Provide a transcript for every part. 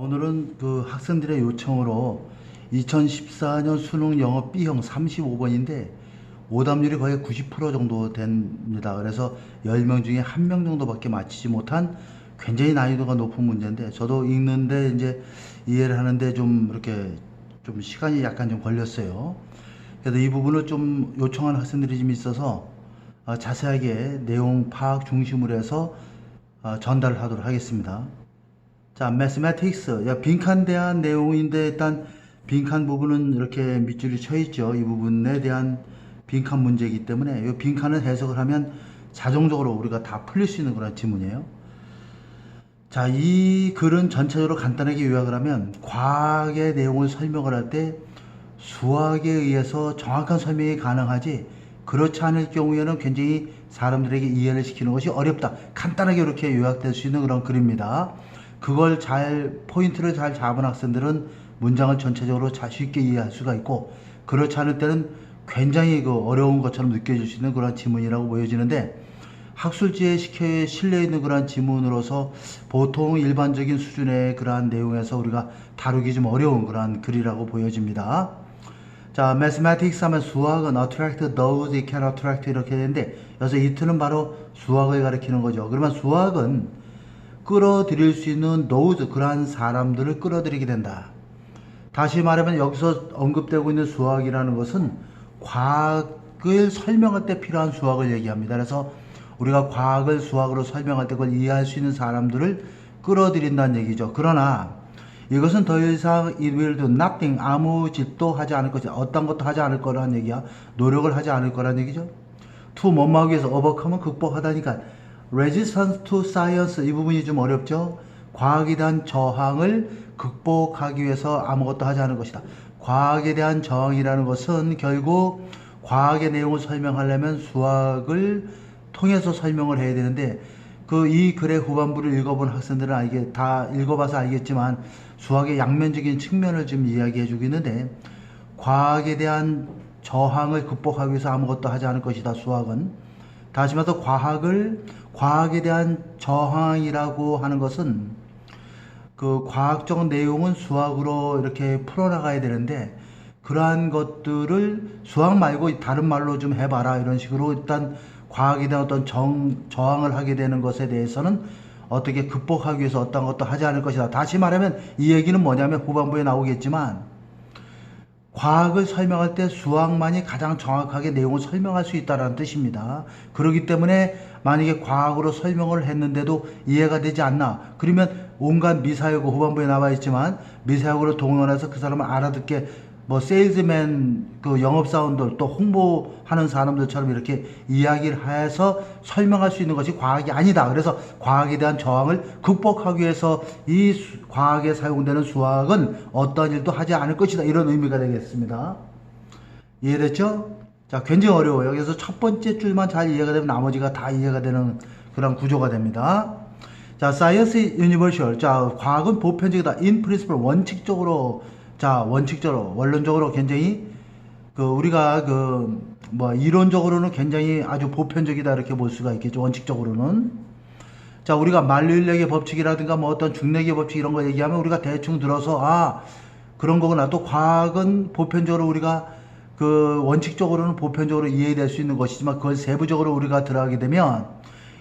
오늘은 그 학생들의 요청으로 2014년 수능 영어 B형 35번인데 오답률이 거의 90% 정도 됩니다. 그래서 10명 중에 1명 정도밖에 맞히지 못한 굉장히 난이도가 높은 문제인데 저도 읽는데 이제 이해를 하는데 좀 이렇게 좀 시간이 약간 좀 걸렸어요. 그래서 이 부분을 좀 요청한 학생들이 좀 있어서 자세하게 내용 파악 중심으로 해서 전달을 하도록 하겠습니다. 자, mathematics. 빈칸 대한 내용인데 일단 빈칸 부분은 이렇게 밑줄이 쳐 있죠. 이 부분에 대한 빈칸 문제이기 때문에 이 빈칸을 해석을 하면 자동적으로 우리가 다 풀릴 수 있는 그런 지문이에요. 자, 이 글은 전체적으로 간단하게 요약을 하면 과학의 내용을 설명을 할 때 수학에 의해서 정확한 설명이 가능하지 그렇지 않을 경우에는 굉장히 사람들에게 이해를 시키는 것이 어렵다. 간단하게 이렇게 요약될 수 있는 그런 글입니다. 그걸 포인트를 잘 잡은 학생들은 문장을 전체적으로 쉽게 이해할 수가 있고, 그렇지 않을 때는 굉장히 어려운 것처럼 느껴질 수 있는 그런 지문이라고 보여지는데, 학술지에 실려 있는 그런 지문으로서 보통 일반적인 수준의 그러한 내용에서 우리가 다루기 좀 어려운 그러한 글이라고 보여집니다. 자, mathematics 하면 수학은 attract those it can attract 이렇게 되는데, 여기서 it는 바로 수학을 가리키는 거죠. 그러면 수학은 끌어들일 수 있는 those, 그러한 사람들을 끌어들이게 된다. 다시 말하면 여기서 언급되고 있는 수학이라는 것은 과학을 설명할 때 필요한 수학을 얘기합니다. 그래서 우리가 과학을 수학으로 설명할 때 그걸 이해할 수 있는 사람들을 끌어들인다는 얘기죠. 그러나 이것은 더 이상 it will do nothing, 아무 짓도 하지 않을 것이다. 어떤 것도 하지 않을 거라는 얘기야. 노력을 하지 않을 거라는 얘기죠. to 뭐뭐 하기 위해서 overcome은 극복하다니까 resistance to science, 이 부분이 좀 어렵죠. 과학에 대한 저항을 극복하기 위해서 아무것도 하지 않을 것이다. 과학에 대한 저항이라는 것은 결국 과학의 내용을 설명하려면 수학을 통해서 설명을 해야 되는데, 이 글의 후반부를 읽어본 학생들은 다 읽어봐서 알겠지만 수학의 양면적인 측면을 좀 이야기해 주고 있는데, 과학에 대한 저항을 극복하기 위해서 아무것도 하지 않을 것이다. 수학은, 다시 말해서 과학에 대한 저항이라고 하는 것은 그 과학적 내용은 수학으로 이렇게 풀어나가야 되는데, 그러한 것들을 수학 말고 다른 말로 좀 해봐라 이런 식으로 일단 과학에 대한 어떤 저항을 하게 되는 것에 대해서는 어떻게 극복하기 위해서 어떤 것도 하지 않을 것이다. 다시 말하면 이 얘기는 뭐냐면 후반부에 나오겠지만 과학을 설명할 때 수학만이 가장 정확하게 내용을 설명할 수 있다는 뜻입니다. 그렇기 때문에 만약에 과학으로 설명을 했는데도 이해가 되지 않나, 그러면 온갖 미사여구, 후반부에 나와 있지만 미사여구를 동원해서 그 사람을 알아듣게 세일즈맨, 영업사원들, 또 홍보하는 사람들처럼 이렇게 이야기를 해서 설명할 수 있는 것이 과학이 아니다. 그래서 과학에 대한 저항을 극복하기 위해서 이 과학에 사용되는 수학은 어떤 일도 하지 않을 것이다. 이런 의미가 되겠습니다. 이해됐죠? 자, 굉장히 어려워요. 그래서 첫 번째 줄만 잘 이해가 되면 나머지가 다 이해가 되는 그런 구조가 됩니다. 자, science is universal. 자, 과학은 보편적이다. in principle, 원론적으로 굉장히 우리가 이론적으로는 굉장히 아주 보편적이다 이렇게 볼 수가 있겠죠. 원칙적으로는. 자, 우리가 만류인력의 법칙이라든가 어떤 중력의 법칙 이런 거 얘기하면 우리가 대충 들어서 그런 거구나. 또 과학은 보편적으로 우리가 원칙적으로는 보편적으로 이해될 수 있는 것이지만 그걸 세부적으로 우리가 들어가게 되면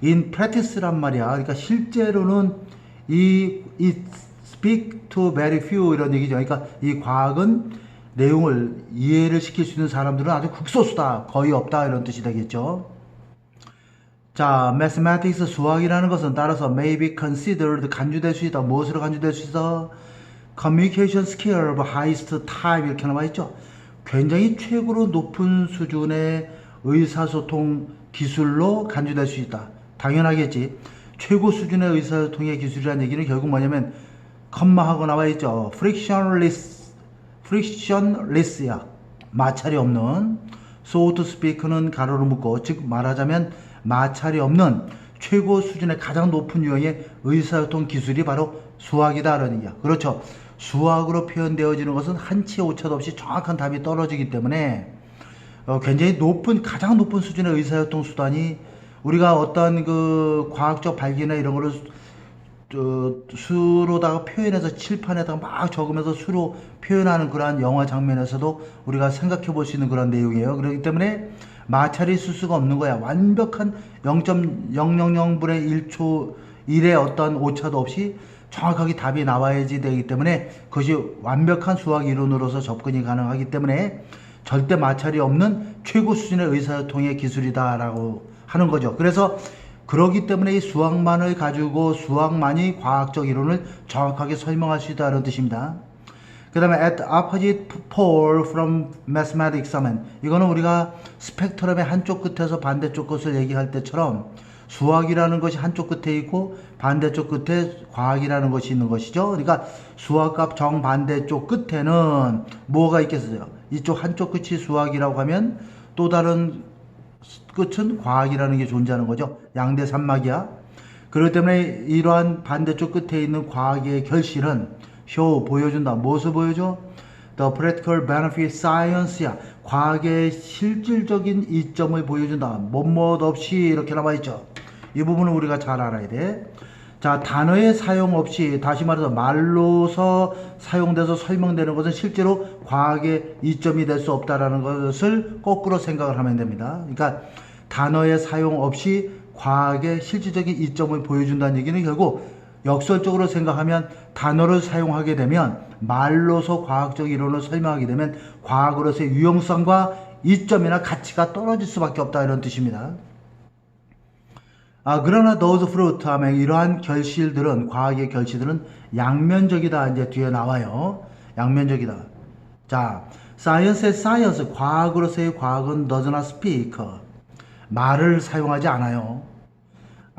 in practice란 말이야. 그러니까 실제로는 이 speak to very few 이런 얘기죠. 그러니까 이 과학은 내용을 이해를 시킬 수 있는 사람들은 아주 극소수다, 거의 없다 이런 뜻이 되겠죠. 자, mathematics, 수학이라는 것은 따라서 may be considered, 간주될 수 있다. 무엇으로 간주될 수 있어? communication skill of highest type 이렇게 나와 있죠. 굉장히 최고로 높은 수준의 의사소통 기술로 간주될 수 있다. 당연하겠지. 최고 수준의 의사소통의 기술이라는 얘기는 결국 뭐냐면 컴마하고 나와 있죠. frictionless야. 마찰이 없는. so to speak는 가로로 묶고, 즉 말하자면 마찰이 없는 최고 수준의 가장 높은 유형의 의사소통 기술이 바로 수학이다 라는 얘기야. 그렇죠. 수학으로 표현되어지는 것은 한치 오차도 없이 정확한 답이 떨어지기 때문에 굉장히 가장 높은 수준의 의사소통 수단이 우리가 어떤 과학적 발견이나 이런 거를 수로다가 표현해서 칠판에다가 막 적으면서 수로 표현하는 그러한 영화 장면에서도 우리가 생각해 볼 수 있는 그런 내용이에요. 그렇기 때문에 마찰이 있을 수가 없는 거야. 완벽한 0.000분의 1초 1의 어떤 오차도 없이 정확하게 답이 나와야지 되기 때문에 그것이 완벽한 수학 이론으로서 접근이 가능하기 때문에 절대 마찰이 없는 최고 수준의 의사소통의 기술이다라고 하는 거죠. 그래서 그러기 때문에 이 수학만을 가지고 수학만이 과학적 이론을 정확하게 설명할 수 있다는 뜻입니다. 그 다음에 at the opposite pole from mathematics 하면 이거는 우리가 스펙트럼의 한쪽 끝에서 반대쪽 것을 얘기할 때처럼 수학이라는 것이 한쪽 끝에 있고 반대쪽 끝에 과학이라는 것이 있는 것이죠. 그러니까 수학과 정반대쪽 끝에는 뭐가 있겠어요? 이쪽 한쪽 끝이 수학이라고 하면 또 다른 끝은 과학이라는 게 존재하는 거죠. 양대 산막이야. 그렇기 때문에 이러한 반대쪽 끝에 있는 과학의 결실은 보여준다. 무엇을 보여줘? The practical benefit science야. 과학의 실질적인 이점을 보여준다. 뭐뭐 없이 이렇게 나와있죠. 이 부분은 우리가 잘 알아야 돼. 자, 단어의 사용 없이 다시 말해서 말로서 사용돼서 설명되는 것은 실제로 과학의 이점이 될 수 없다라는 것을 거꾸로 생각을 하면 됩니다. 그러니까 단어의 사용 없이 과학의 실질적인 이점을 보여준다는 얘기는 결국 역설적으로 생각하면 단어를 사용하게 되면 말로서 과학적 이론을 설명하게 되면 과학으로서의 유용성과 이점이나 가치가 떨어질 수밖에 없다 이런 뜻입니다. 그러나 those fruit 하면 이러한 결실들은 과학의 결실들은 양면적이다 이제 뒤에 나와요. 양면적이다. 자, science의 science 과학으로서의 과학은 does not speak 말을 사용하지 않아요.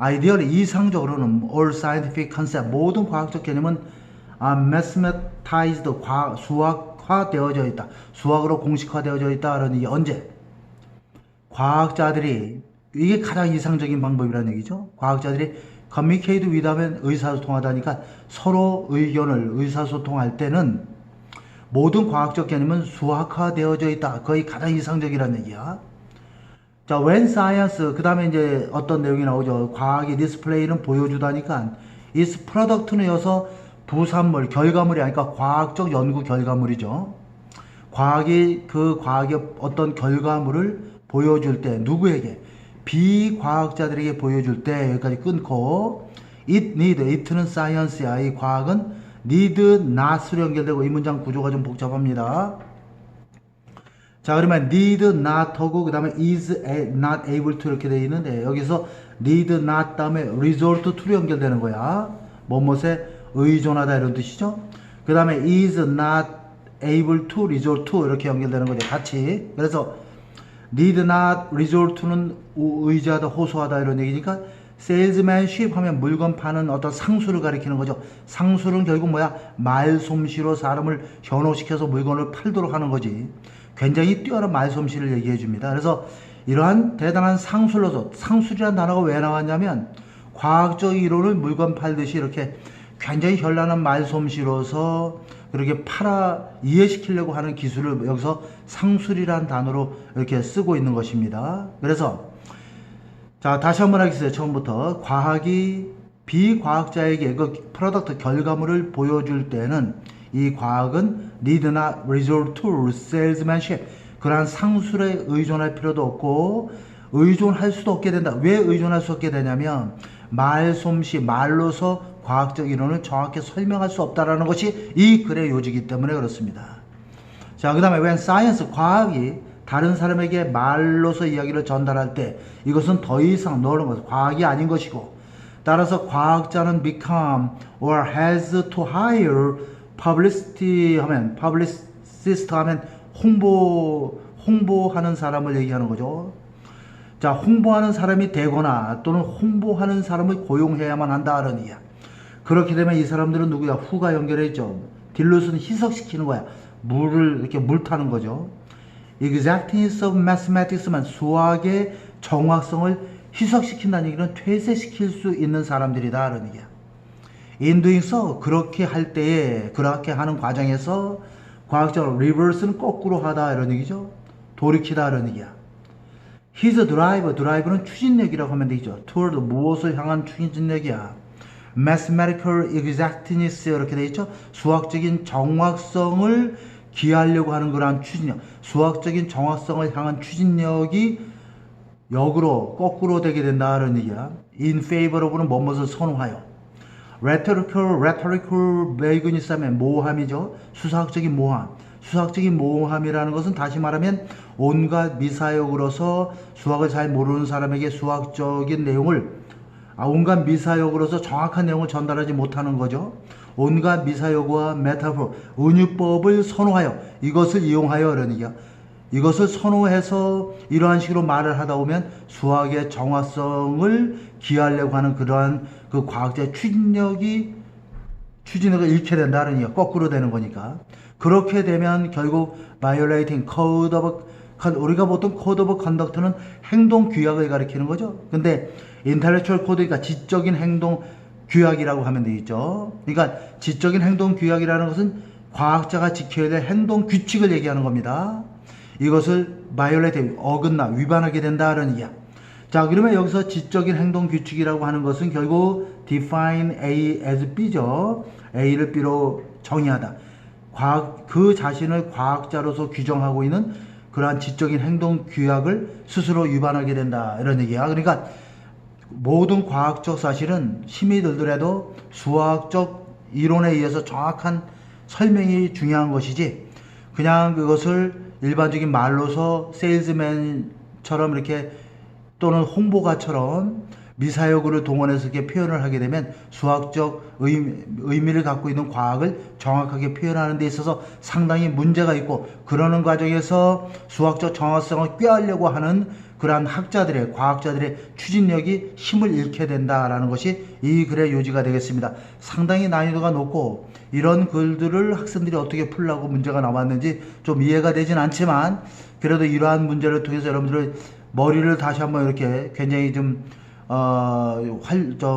ideally 이상적으로는 all scientific concept 모든 과학적 개념은 mathematized 수학화되어져 있다. 수학으로 공식화되어져 있다라는 게 언제? 과학자들이 이게 가장 이상적인 방법이라는 얘기죠. 과학자들이 communicate with 하면 의사소통하다니까 서로 의견을 의사소통할 때는 모든 과학적 개념은 수학화되어져 있다. 거의 가장 이상적이라는 얘기야. 자, when science 그 다음에 이제 어떤 내용이 나오죠. 과학의 디스플레이는 보여주다니까 is product는 여서 부산물, 결과물이 아니까 과학적 연구 결과물이죠. 과학이 그 과학의 어떤 결과물을 보여줄 때 누구에게? 비과학자들에게 보여줄 때 여기까지 끊고 it need, it는 science야. 이 과학은 need not으로 연결되고 이 문장 구조가 좀 복잡합니다. 자, 그러면 need not하고 그 다음에 is not able to 이렇게 되어 있는데 여기서 need not 다음에 resort to로 연결되는 거야. 뭐뭐에 의존하다 이런 뜻이죠. 그 다음에 is not able to resort to 이렇게 연결되는 거죠. 같이. 그래서 need not resort to는 의지하다, 호소하다 이런 얘기니까 salesmanship 하면 물건 파는 어떤 상수를 가리키는 거죠. 상수는 결국 뭐야? 말솜씨로 사람을 현혹시켜서 물건을 팔도록 하는 거지. 굉장히 뛰어난 말솜씨를 얘기해 줍니다. 그래서 이러한 대단한 상술로서 상술이라는 단어가 왜 나왔냐면 과학적 이론을 물건 팔듯이 이렇게 굉장히 현란한 말솜씨로서 그렇게 이해시키려고 하는 기술을 여기서 상술이라는 단어로 이렇게 쓰고 있는 것입니다. 그래서 자, 다시 한번 하겠어요. 처음부터 과학이 비과학자에게 그 프로덕트 결과물을 보여줄 때는 이 과학은 need not resort to salesmanship 그러한 상술에 의존할 필요도 없고 의존할 수도 없게 된다. 왜 의존할 수 없게 되냐면 말솜씨, 말로서 과학적 이론을 정확히 설명할 수 없다라는 것이 이 글의 요지이기 때문에 그렇습니다. 자, 그 다음에 when science, 과학이 다른 사람에게 말로서 이야기를 전달할 때 이것은 더 이상 너는 것은 과학이 아닌 것이고 따라서 과학자는 become or has to hire publicity 하면 publicist 하면 홍보하는 사람을 얘기하는 거죠. 자, 홍보하는 사람이 되거나 또는 홍보하는 사람을 고용해야만 한다는 얘기야. 그렇게 되면 이 사람들은 누구야? 후가 연결해 있죠. 딜루스는 희석시키는 거야. 물을 이렇게 물 타는 거죠. exactness of mathematics만 수학의 정확성을 희석시킨다는 얘기는 퇴색시킬 수 있는 사람들이다 라는 얘기야. in doing so 그렇게 할 때에 그렇게 하는 과정에서 과학적으로 reverse는 거꾸로 하다 이런 얘기죠. 돌이키다 이런 얘기야. his drive는 추진력이라고 하면 되죠. toward 무엇을 향한 추진력이야. mathematical exactness 이렇게 돼 있죠. 수학적인 정확성을 기하려고 하는 그러한 추진력, 수학적인 정확성을 향한 추진력이 역으로 거꾸로 되게 된다는 얘기야. in favor of는 뭐뭇을 선호하여. rhetorical vagueness 하면 모함이죠. 수사학적인 모함. 수학적인 모함이라는 것은 다시 말하면 온갖 미사역으로서 수학을 잘 모르는 사람에게 수학적인 내용을 온갖 미사역으로서 정확한 내용을 전달하지 못하는 거죠. 온갖 미사역과 메타포, 은유법을 선호하여 이것을 이용하여 이런 얘기야. 이것을 선호해서 이러한 식으로 말을 하다 보면 수학의 정확성을 기하려고 하는 그러한 그 과학자의 추진력을 잃게 된다는 얘기야. 거꾸로 되는 거니까. 그렇게 되면 결국 violating code of 우리가 보통 code of conduct는 행동 규약을 가리키는 거죠. 근데 intellectual code가 지적인 행동 규약이라고 하면 되겠죠. 그러니까 지적인 행동 규약이라는 것은 과학자가 지켜야 될 행동 규칙을 얘기하는 겁니다. 이것을 violate, 어긋나, 위반하게 된다는 이야. 자, 그러면 여기서 지적인 행동 규칙이라고 하는 것은 결국 define A as B죠. A를 B로 정의하다. 그 자신을 과학자로서 규정하고 있는 그러한 지적인 행동 규약을 스스로 위반하게 된다. 이런 얘기야. 그러니까 모든 과학적 사실은 힘이 들더라도 수학적 이론에 의해서 정확한 설명이 중요한 것이지 그냥 그것을 일반적인 말로서 세일즈맨처럼 이렇게 또는 홍보가처럼 미사여구를 동원해서 이렇게 표현을 하게 되면 수학적 의미를 갖고 있는 과학을 정확하게 표현하는 데 있어서 상당히 문제가 있고 그러는 과정에서 수학적 정확성을 꾀하려고 하는 그러한 학자들의 과학자들의 추진력이 힘을 잃게 된다라는 것이 이 글의 요지가 되겠습니다. 상당히 난이도가 높고 이런 글들을 학생들이 어떻게 풀라고 문제가 나왔는지 좀 이해가 되진 않지만 그래도 이러한 문제를 통해서 여러분들의 머리를 다시 한번 이렇게 굉장히 좀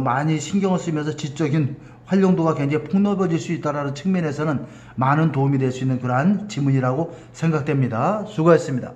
많이 신경을 쓰면서 지적인 활용도가 굉장히 폭넓어질 수 있다는 측면에서는 많은 도움이 될 수 있는 그러한 지문이라고 생각됩니다. 수고했습니다.